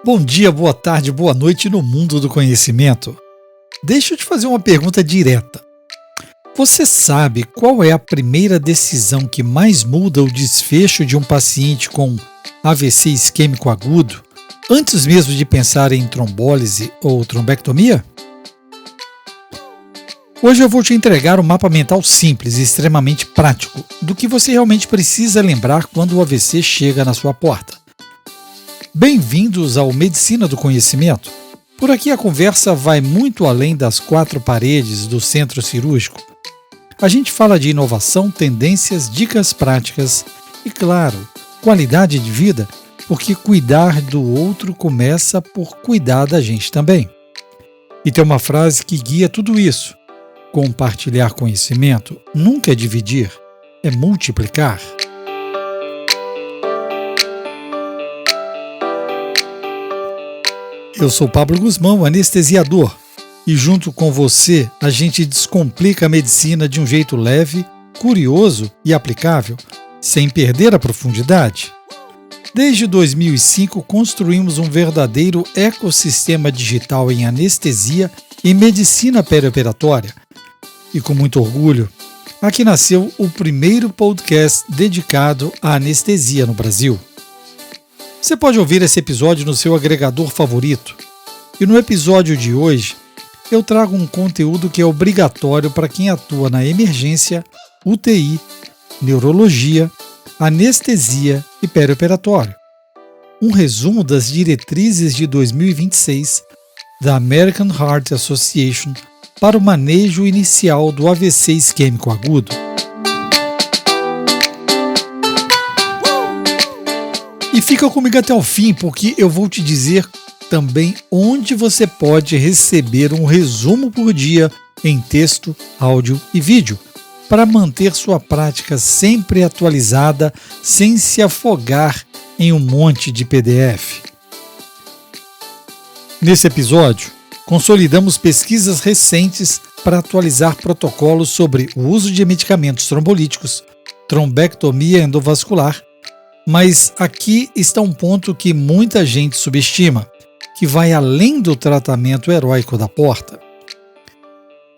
Bom dia, boa tarde, boa noite no mundo do conhecimento. Deixa eu te fazer uma pergunta direta. Você sabe qual é a primeira decisão que mais muda o desfecho de um paciente com AVC isquêmico agudo, antes mesmo de pensar em trombólise ou trombectomia? Hoje eu vou te entregar um mapa mental simples e extremamente prático do que você realmente precisa lembrar quando o AVC chega na sua porta. Bem-vindos ao Medicina do Conhecimento. Por aqui a conversa vai muito além das quatro paredes do centro cirúrgico. A gente fala de inovação, tendências, dicas práticas e, claro, qualidade de vida, porque cuidar do outro começa por cuidar da gente também. E tem uma frase que guia tudo isso: compartilhar conhecimento nunca é dividir, é multiplicar. Eu sou Pablo Guzmão, anestesiador, e junto com você a gente descomplica a medicina de um jeito leve, curioso e aplicável, sem perder a profundidade. Desde 2005 construímos um verdadeiro ecossistema digital em anestesia e medicina perioperatória. E com muito orgulho, aqui nasceu o primeiro podcast dedicado à anestesia no Brasil. Você pode ouvir esse episódio no seu agregador favorito. E no episódio de hoje, eu trago um conteúdo que é obrigatório para quem atua na emergência, UTI, neurologia, anestesia e perioperatório. Um resumo das diretrizes de 2026 da American Heart Association para o manejo inicial do AVC isquêmico agudo. E fica comigo até o fim, porque eu vou te dizer também onde você pode receber um resumo por dia em texto, áudio e vídeo, para manter sua prática sempre atualizada, sem se afogar em um monte de PDF. Nesse episódio, consolidamos pesquisas recentes para atualizar protocolos sobre o uso de medicamentos trombolíticos, trombectomia endovascular. Mas aqui está um ponto que muita gente subestima, que vai além do tratamento heróico da porta.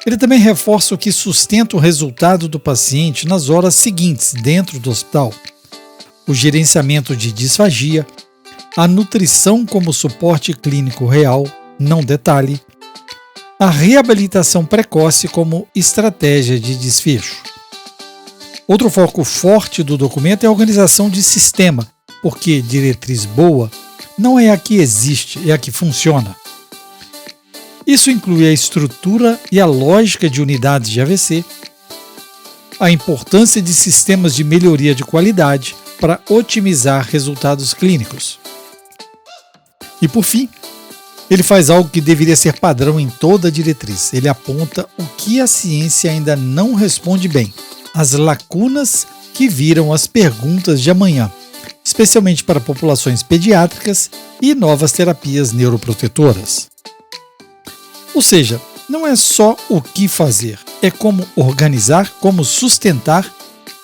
Ele também reforça o que sustenta o resultado do paciente nas horas seguintes dentro do hospital: o gerenciamento de disfagia, a nutrição como suporte clínico real, não detalhe, a reabilitação precoce como estratégia de desfecho. Outro foco forte do documento é a organização de sistema, porque diretriz boa não é a que existe, é a que funciona. Isso inclui a estrutura e a lógica de unidades de AVC, a importância de sistemas de melhoria de qualidade para otimizar resultados clínicos. E por fim, ele faz algo que deveria ser padrão em toda a diretriz. Ele aponta o que a ciência ainda não responde bem: as lacunas que viram as perguntas de amanhã, especialmente para populações pediátricas e novas terapias neuroprotetoras. Ou seja, não é só o que fazer, é como organizar, como sustentar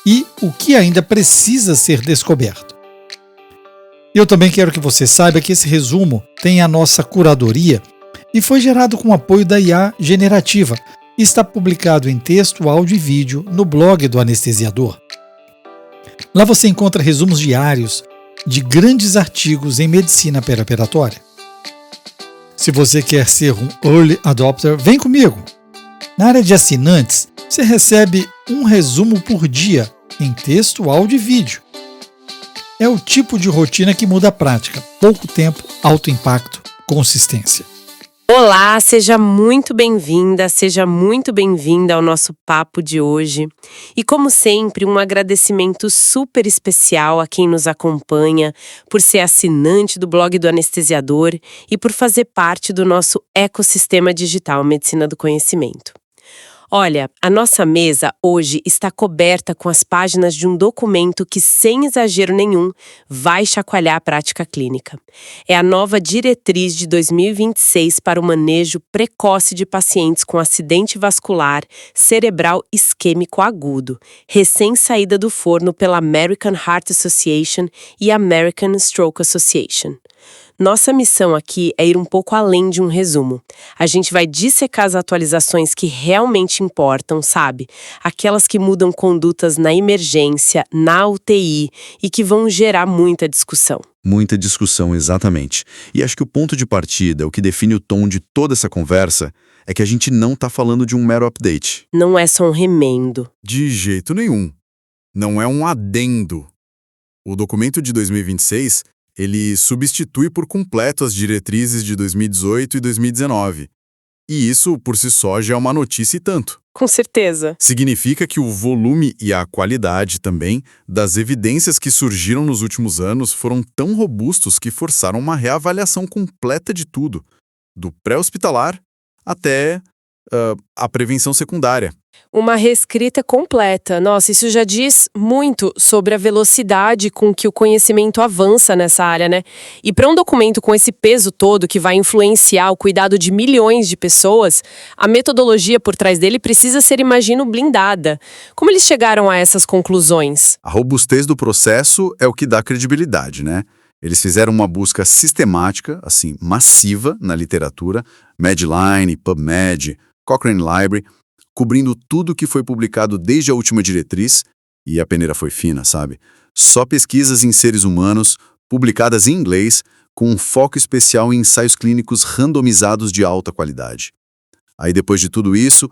e o que ainda precisa ser descoberto. Eu também quero que você saiba que esse resumo tem a nossa curadoria e foi gerado com o apoio da IA generativa. Está publicado em texto, áudio e vídeo no blog do anestesiador. Lá você encontra resumos diários de grandes artigos em medicina perioperatória. Se você quer ser um early adopter, vem comigo! Na área de assinantes, você recebe um resumo por dia em texto, áudio e vídeo. É o tipo de rotina que muda a prática: pouco tempo, alto impacto, consistência. Olá, seja muito bem-vinda, seja muito bem-vinda ao nosso papo de hoje. E como sempre, um agradecimento super especial a quem nos acompanha por ser assinante do blog do anestesiador e por fazer parte do nosso ecossistema digital Medicina do Conhecimento. Olha, a nossa mesa hoje está coberta com as páginas de um documento que, sem exagero nenhum, vai chacoalhar a prática clínica. É a nova diretriz de 2026 para o manejo precoce de pacientes com acidente vascular cerebral isquêmico agudo, recém-saída do forno pela American Heart Association e American Stroke Association. Nossa missão aqui é ir um pouco além de um resumo. A gente vai dissecar as atualizações que realmente importam, sabe? Aquelas que mudam condutas na emergência, na UTI e que vão gerar muita discussão. Muita discussão, exatamente. E acho que o ponto de partida, o que define o tom de toda essa conversa, é que a gente não está falando de um mero update. Não é só um remendo. De jeito nenhum. Não é um adendo. O documento de 2026, ele substitui por completo as diretrizes de 2018 e 2019. E isso, por si só, já é uma notícia e tanto. Com certeza. Significa que o volume e a qualidade também das evidências que surgiram nos últimos anos foram tão robustos que forçaram uma reavaliação completa de tudo, do pré-hospitalar até a prevenção secundária. Uma reescrita completa. Nossa, isso já diz muito sobre a velocidade com que o conhecimento avança nessa área, né? E para um documento com esse peso todo que vai influenciar o cuidado de milhões de pessoas, a metodologia por trás dele precisa ser, imagino, blindada. Como eles chegaram a essas conclusões? A robustez do processo é o que dá credibilidade, né? Eles fizeram uma busca sistemática, assim, massiva na literatura, Medline, PubMed, Cochrane Library, cobrindo tudo que foi publicado desde a última diretriz, e a peneira foi fina, sabe? Só pesquisas em seres humanos, publicadas em inglês, com um foco especial em ensaios clínicos randomizados de alta qualidade. Aí, depois de tudo isso,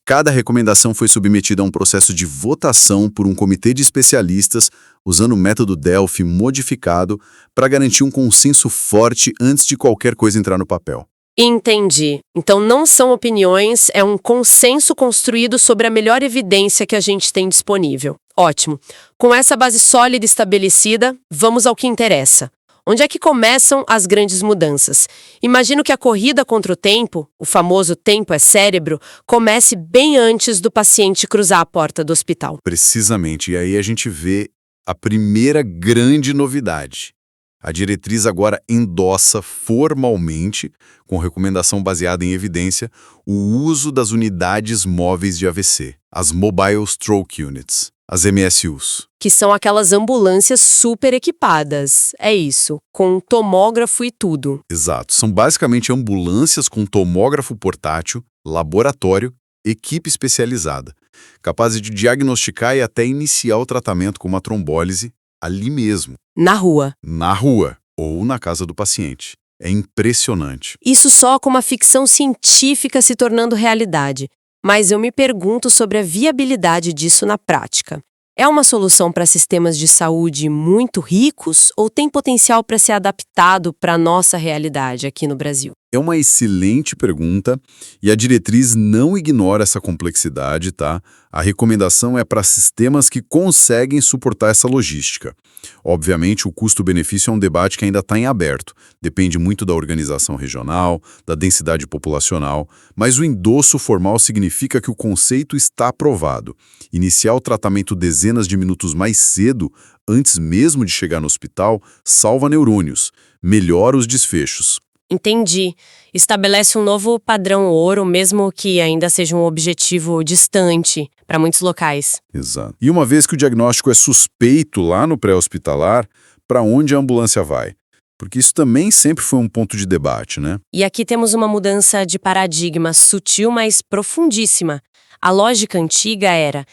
cada recomendação foi submetida a um processo de votação por um comitê de especialistas, usando o método Delphi modificado para garantir um consenso forte antes de qualquer coisa entrar no papel. Entendi. Então não são opiniões, é um consenso construído sobre a melhor evidência que a gente tem disponível. Ótimo. Com essa base sólida estabelecida, vamos ao que interessa. Onde é que começam as grandes mudanças? Imagino que a corrida contra o tempo, o famoso tempo é cérebro, comece bem antes do paciente cruzar a porta do hospital. Precisamente, e aí a gente vê a primeira grande novidade. A diretriz agora endossa formalmente, com recomendação baseada em evidência, o uso das unidades móveis de AVC, as Mobile Stroke Units, as MSUs. Que são aquelas ambulâncias super equipadas. É isso, com tomógrafo e tudo. Exato, são basicamente ambulâncias com tomógrafo portátil, laboratório, equipe especializada, capazes de diagnosticar e até iniciar o tratamento com uma trombólise ali mesmo. Na rua. Na rua ou na casa do paciente. É impressionante. Isso só com uma ficção científica se tornando realidade. Mas eu me pergunto sobre a viabilidade disso na prática. É uma solução para sistemas de saúde muito ricos ou tem potencial para ser adaptado para a nossa realidade aqui no Brasil? É uma excelente pergunta e a diretriz não ignora essa complexidade, tá? A recomendação é para sistemas que conseguem suportar essa logística. Obviamente, o custo-benefício é um debate que ainda está em aberto. Depende muito da organização regional, da densidade populacional, mas o endosso formal significa que o conceito está aprovado. Iniciar o tratamento dezenas de minutos mais cedo, antes mesmo de chegar no hospital, salva neurônios, melhora os desfechos. Entendi. Estabelece um novo padrão ouro, mesmo que ainda seja um objetivo distante para muitos locais. Exato. E uma vez que o diagnóstico é suspeito lá no pré-hospitalar, para onde a ambulância vai? Porque isso também sempre foi um ponto de debate, né? E aqui temos uma mudança de paradigma sutil, mas profundíssima. A lógica antiga era: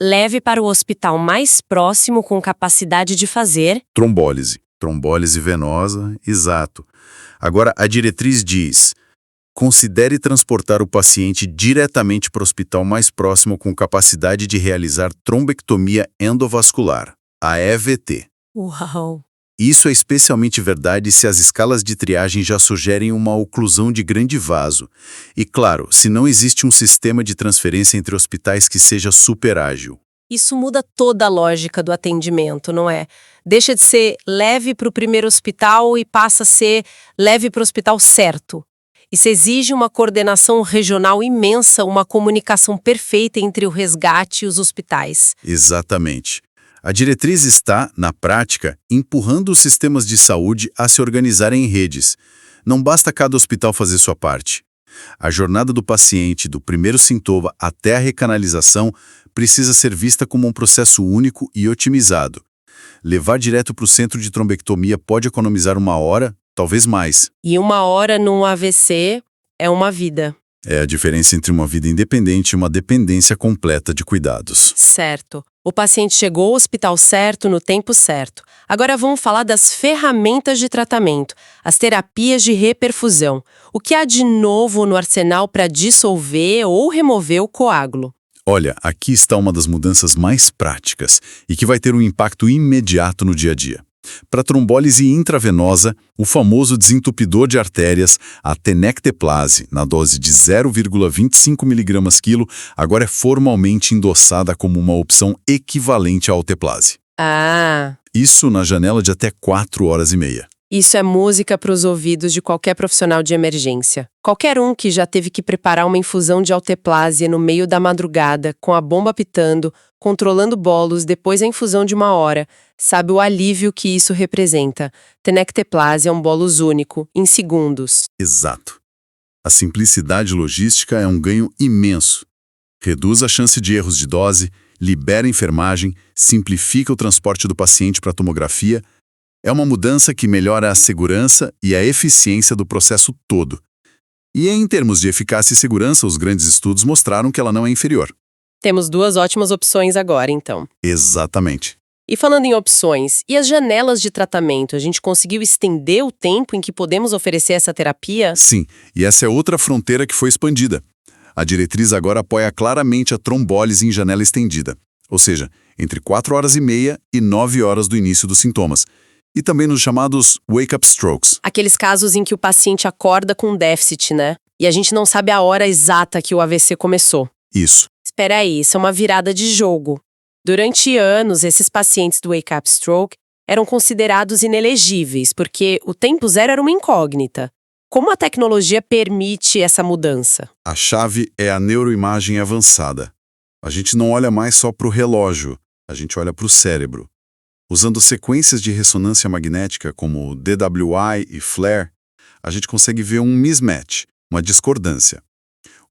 leve para o hospital mais próximo com capacidade de fazer Trombólise venosa, exato. Agora, a diretriz diz: considere transportar o paciente diretamente para o hospital mais próximo com capacidade de realizar trombectomia endovascular, a EVT. Uau! Isso é especialmente verdade se as escalas de triagem já sugerem uma oclusão de grande vaso. E, claro, se não existe um sistema de transferência entre hospitais que seja super ágil. Isso muda toda a lógica do atendimento, não é? Deixa de ser leve para o primeiro hospital e passa a ser leve para o hospital certo. Isso exige uma coordenação regional imensa, uma comunicação perfeita entre o resgate e os hospitais. Exatamente. A diretriz está, na prática, empurrando os sistemas de saúde a se organizarem em redes. Não basta cada hospital fazer sua parte. A jornada do paciente, do primeiro sintoma até a recanalização, precisa ser vista como um processo único e otimizado. Levar direto para o centro de trombectomia pode economizar 1 hora, talvez mais. E 1 hora num AVC é uma vida. É a diferença entre uma vida independente e uma dependência completa de cuidados. Certo. O paciente chegou ao hospital certo no tempo certo. Agora vamos falar das ferramentas de tratamento, as terapias de reperfusão. O que há de novo no arsenal para dissolver ou remover o coágulo? Olha, aqui está uma das mudanças mais práticas e que vai ter um impacto imediato no dia a dia. Para trombólise intravenosa, o famoso desentupidor de artérias, a tenecteplase, na dose de 0,25 mg/kg, agora é formalmente endossada como uma opção equivalente à alteplase. Ah, Isso na janela de até 4 horas e meia. isso é música para os ouvidos de qualquer profissional de emergência. Qualquer um que já teve que preparar uma infusão de alteplase no meio da madrugada, com a bomba apitando, controlando bolos depois a infusão de 1 hora, sabe o alívio que isso representa. Tenecteplase é um bolos único, em segundos. Exato. A simplicidade logística é um ganho imenso. Reduz a chance de erros de dose, libera a enfermagem, simplifica o transporte do paciente para a tomografia. É uma mudança que melhora a segurança e a eficiência do processo todo. E em termos de eficácia e segurança, os grandes estudos mostraram que ela não é inferior. Temos 2 ótimas opções agora, então. Exatamente. E falando em opções, e as janelas de tratamento? A gente conseguiu estender o tempo em que podemos oferecer essa terapia? Sim, e essa é outra fronteira que foi expandida. A diretriz agora apoia claramente a trombólise em janela estendida, ou seja, entre 4 horas e meia e 9 horas do início dos sintomas, e também nos chamados wake-up strokes. Aqueles casos em que o paciente acorda com déficit, né? E a gente não sabe a hora exata que o AVC começou. Isso. Espera aí, isso é uma virada de jogo. Durante anos, esses pacientes do wake-up stroke eram considerados inelegíveis, porque o tempo zero era uma incógnita. Como a tecnologia permite essa mudança? A chave é a neuroimagem avançada. A gente não olha mais só para o relógio, a gente olha para o cérebro. Usando sequências de ressonância magnética como DWI e FLAIR, a gente consegue ver um mismatch, uma discordância.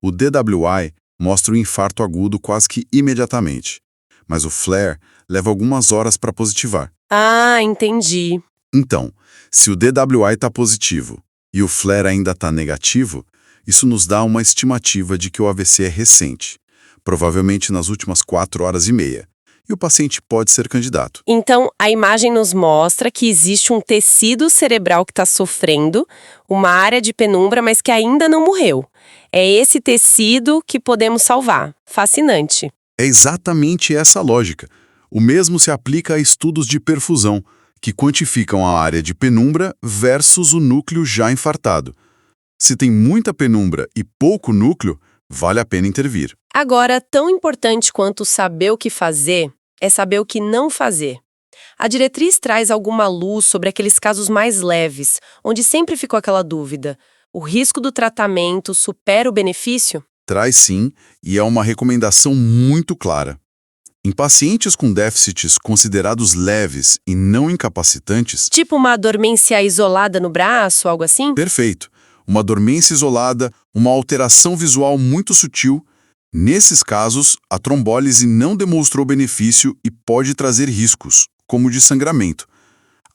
O DWI mostra o infarto agudo quase que imediatamente, mas o FLAIR leva algumas horas para positivar. Ah, entendi. Então, se o DWI está positivo e o FLAIR ainda está negativo, isso nos dá uma estimativa de que o AVC é recente, provavelmente nas últimas 4 horas e meia, e o paciente pode ser candidato. Então, a imagem nos mostra que existe um tecido cerebral que está sofrendo, uma área de penumbra, mas que ainda não morreu. É esse tecido que podemos salvar. Fascinante. É exatamente essa lógica. O mesmo se aplica a estudos de perfusão, que quantificam a área de penumbra versus o núcleo já infartado. Se tem muita penumbra e pouco núcleo, vale a pena intervir. Agora, tão importante quanto saber o que fazer é saber o que não fazer. A diretriz traz alguma luz sobre aqueles casos mais leves, onde sempre ficou aquela dúvida. O risco do tratamento supera o benefício? Traz sim, e é uma recomendação muito clara. Em pacientes com déficits considerados leves e não incapacitantes, Tipo uma dormência isolada no braço, algo assim? perfeito. Uma dormência isolada, uma alteração visual muito sutil. Nesses casos, a trombólise não demonstrou benefício e pode trazer riscos, como o de sangramento.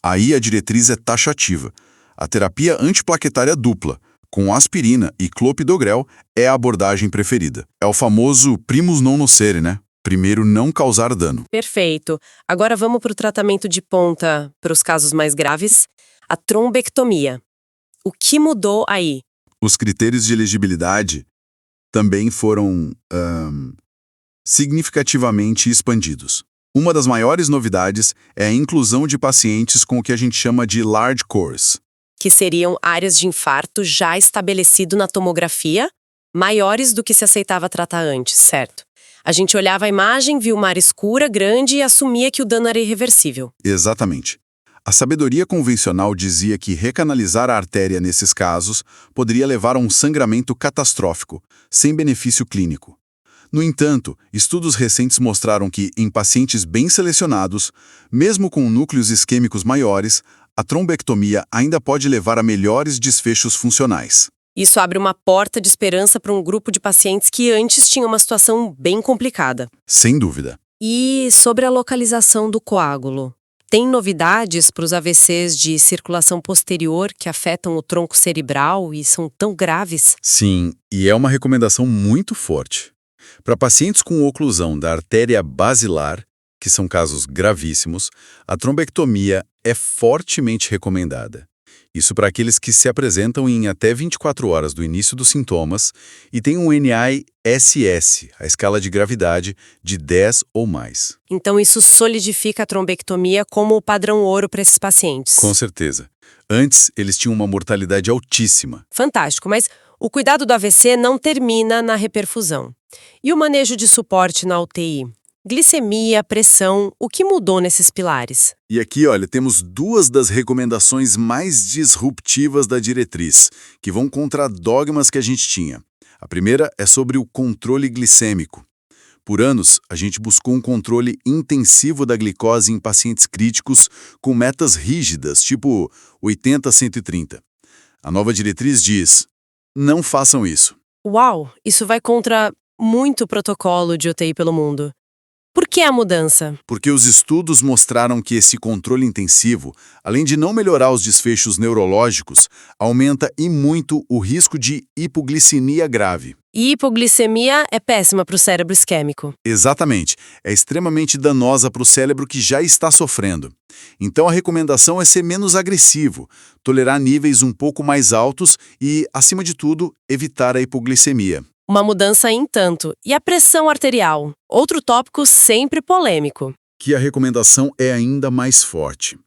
Aí a diretriz é taxativa. A terapia antiplaquetária dupla, com aspirina e clopidogrel, é a abordagem preferida. É o famoso primus non nocere, né? Primeiro não causar dano. Perfeito. Agora vamos para o tratamento de ponta para os casos mais graves, a trombectomia. O que mudou aí? Os critérios de elegibilidade também foram significativamente expandidos. Uma das maiores novidades é a inclusão de pacientes com o que a gente chama de large cores. Que seriam áreas de infarto já estabelecido na tomografia, maiores do que se aceitava tratar antes, certo? A gente olhava a imagem, via uma área escura, grande e assumia que o dano era irreversível. Exatamente. A sabedoria convencional dizia que recanalizar a artéria nesses casos poderia levar a um sangramento catastrófico, sem benefício clínico. No entanto, estudos recentes mostraram que, em pacientes bem selecionados, mesmo com núcleos isquêmicos maiores, a trombectomia ainda pode levar a melhores desfechos funcionais. Isso abre uma porta de esperança para um grupo de pacientes que antes tinham uma situação bem complicada. Sem dúvida. E sobre a localização do coágulo? tem novidades para os AVCs de circulação posterior que afetam o tronco cerebral e são tão graves? Sim, e é uma recomendação muito forte. Para pacientes com oclusão da artéria basilar, que são casos gravíssimos, a trombectomia é fortemente recomendada. Isso para aqueles que se apresentam em até 24 horas do início dos sintomas e têm um NISS, a escala de gravidade, de 10 ou mais. Então isso solidifica a trombectomia como o padrão ouro para esses pacientes. Com certeza. Antes, eles tinham uma mortalidade altíssima. Fantástico, mas o cuidado do AVC não termina na reperfusão. E o manejo de suporte na UTI? Glicemia, pressão, o que mudou nesses pilares? E aqui, olha, temos duas das recomendações mais disruptivas da diretriz, que vão contra dogmas que a gente tinha. A primeira é sobre o controle glicêmico. Por anos, a gente buscou um controle intensivo da glicose em pacientes críticos com metas rígidas, tipo 80-130. A nova diretriz diz: não façam isso. Uau, isso vai contra muito protocolo de UTI pelo mundo. Por que a mudança? Porque os estudos mostraram que esse controle intensivo, além de não melhorar os desfechos neurológicos, aumenta e muito o risco de hipoglicemia grave. E hipoglicemia é péssima para o cérebro isquêmico. Exatamente. É extremamente danosa para o cérebro que já está sofrendo. Então a recomendação é ser menos agressivo, tolerar níveis um pouco mais altos e, acima de tudo, evitar a hipoglicemia. Uma mudança em tanto. E a pressão arterial? Outro tópico sempre polêmico. Que a recomendação é ainda mais forte.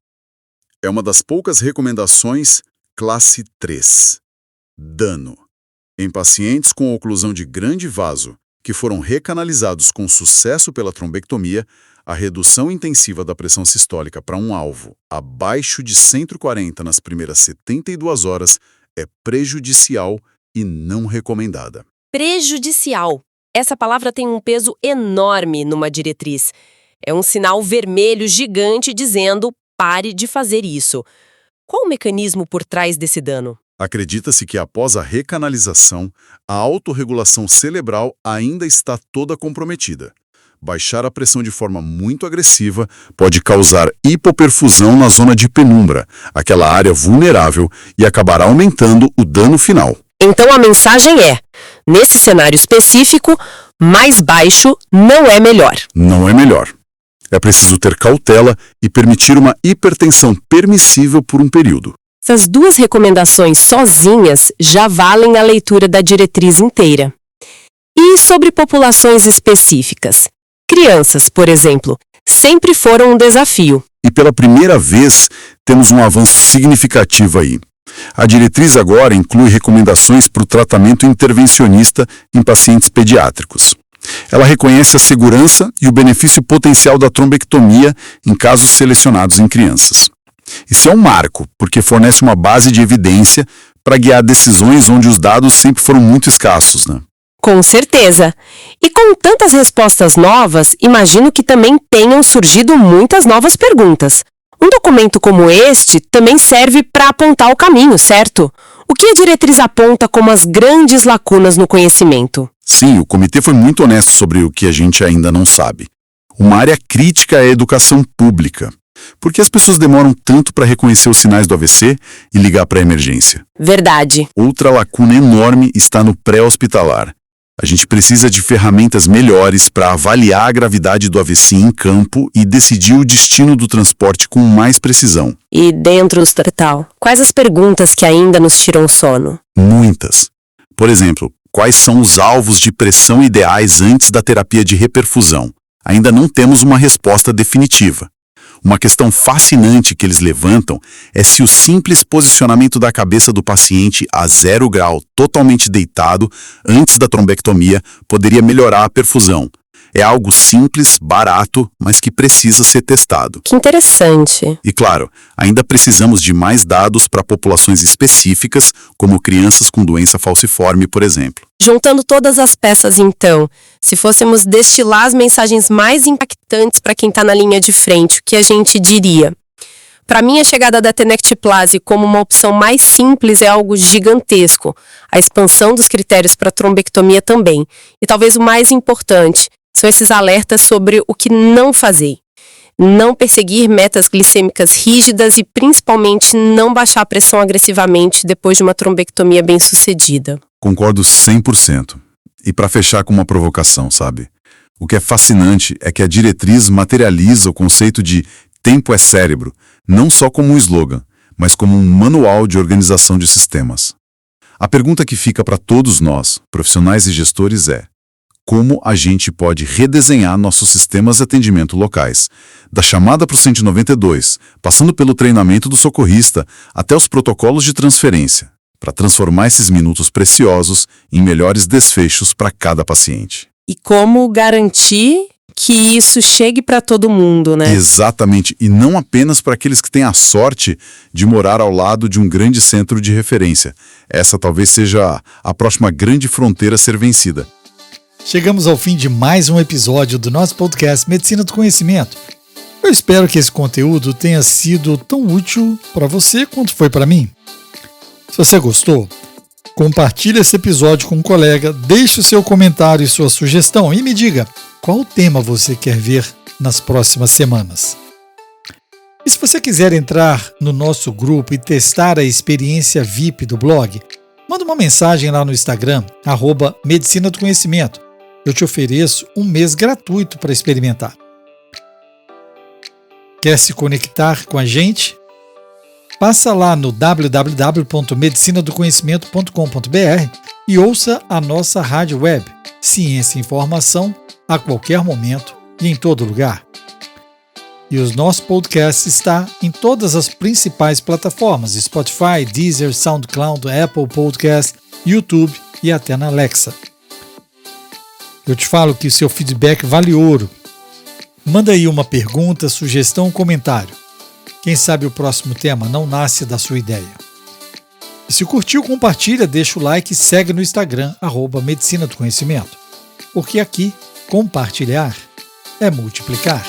É uma das poucas recomendações classe 3. Dano. Em pacientes com oclusão de grande vaso, que foram recanalizados com sucesso pela trombectomia, a redução intensiva da pressão sistólica para um alvo abaixo de 140 nas primeiras 72 horas é prejudicial e não recomendada. Prejudicial. Essa palavra tem um peso enorme numa diretriz. É um sinal vermelho gigante dizendo: pare de fazer isso. Qual o mecanismo por trás desse dano? Acredita-se que após a recanalização, a autorregulação cerebral ainda está toda comprometida. Baixar a pressão de forma muito agressiva pode causar hipoperfusão na zona de penumbra, aquela área vulnerável, e acabar aumentando o dano final. Então a mensagem é: nesse cenário específico, mais baixo não é melhor. Não é melhor. É preciso ter cautela e permitir uma hipertensão permissível por um período. Essas duas recomendações sozinhas já valem a leitura da diretriz inteira. E sobre populações específicas? Crianças, por exemplo, sempre foram um desafio. E pela primeira vez, temos um avanço significativo aí. A diretriz agora inclui recomendações para o tratamento intervencionista em pacientes pediátricos. Ela reconhece a segurança e o benefício potencial da trombectomia em casos selecionados em crianças. Isso é um marco, porque fornece uma base de evidência para guiar decisões onde os dados sempre foram muito escassos, né? Com certeza. E com tantas respostas novas, imagino que também tenham surgido muitas novas perguntas. Um documento como este também serve para apontar o caminho, certo? O que a diretriz aponta como as grandes lacunas no conhecimento? Sim, o comitê foi muito honesto sobre o que a gente ainda não sabe. Uma área crítica é a educação pública. Por que as pessoas demoram tanto para reconhecer os sinais do AVC e ligar para a emergência? Verdade. Outra lacuna enorme está no pré-hospitalar. A gente precisa de ferramentas melhores para avaliar a gravidade do AVC em campo e decidir o destino do transporte com mais precisão. E dentro do hospital, quais as perguntas que ainda nos tiram o sono? Muitas. Por exemplo, quais são os alvos de pressão ideais antes da terapia de reperfusão? Ainda não temos uma resposta definitiva. Uma questão fascinante que eles levantam é se o simples posicionamento da cabeça do paciente a 0 grau, totalmente deitado, antes da trombectomia, poderia melhorar a perfusão. É algo simples, barato, mas que precisa ser testado. Que interessante. E claro, ainda precisamos de mais dados para populações específicas, como crianças com doença falciforme, por exemplo. Juntando todas as peças, então, se fôssemos destilar as mensagens mais impactantes para quem está na linha de frente, o que a gente diria? Para mim, a chegada da tenecteplase como uma opção mais simples é algo gigantesco. A expansão dos critérios para trombectomia também. E talvez o mais importante são esses alertas sobre o que não fazer. não perseguir metas glicêmicas rígidas e principalmente não baixar a pressão agressivamente depois de uma trombectomia bem-sucedida. Concordo 100%. E para fechar com uma provocação, sabe? O que é fascinante é que a diretriz materializa o conceito de tempo é cérebro, não só como um slogan, mas como um manual de organização de sistemas. A pergunta que fica para todos nós, profissionais e gestores, é: como a gente pode redesenhar nossos sistemas de atendimento locais, da chamada para o 192, passando pelo treinamento do socorrista, até os protocolos de transferência, para transformar esses minutos preciosos em melhores desfechos para cada paciente. E como garantir que isso chegue para todo mundo, né? Exatamente, e não apenas para aqueles que têm a sorte de morar ao lado de um grande centro de referência. Essa talvez seja a próxima grande fronteira a ser vencida. Chegamos ao fim de mais um episódio do nosso podcast Medicina do Conhecimento. Eu espero que esse conteúdo tenha sido tão útil para você quanto foi para mim. Se você gostou, compartilhe esse episódio com um colega, deixe o seu comentário e sua sugestão e me diga qual tema você quer ver nas próximas semanas. E se você quiser entrar no nosso grupo e testar a experiência VIP do blog, manda uma mensagem lá no Instagram, @Medicina do Conhecimento. Eu te ofereço um mês gratuito para experimentar. Quer se conectar com a gente? Passa lá no www.medicinadoconhecimento.com.br e ouça a nossa rádio web, Ciência e Informação, a qualquer momento e em todo lugar. E os nossos podcasts estão em todas as principais plataformas: Spotify, Deezer, SoundCloud, Apple Podcast, YouTube e até na Alexa. Eu te falo que o seu feedback vale ouro. Manda aí uma pergunta, sugestão, comentário. Quem sabe o próximo tema não nasce da sua ideia. E se curtiu, compartilha, deixa o like e segue no Instagram, @Medicina do Conhecimento. Porque aqui, compartilhar é multiplicar.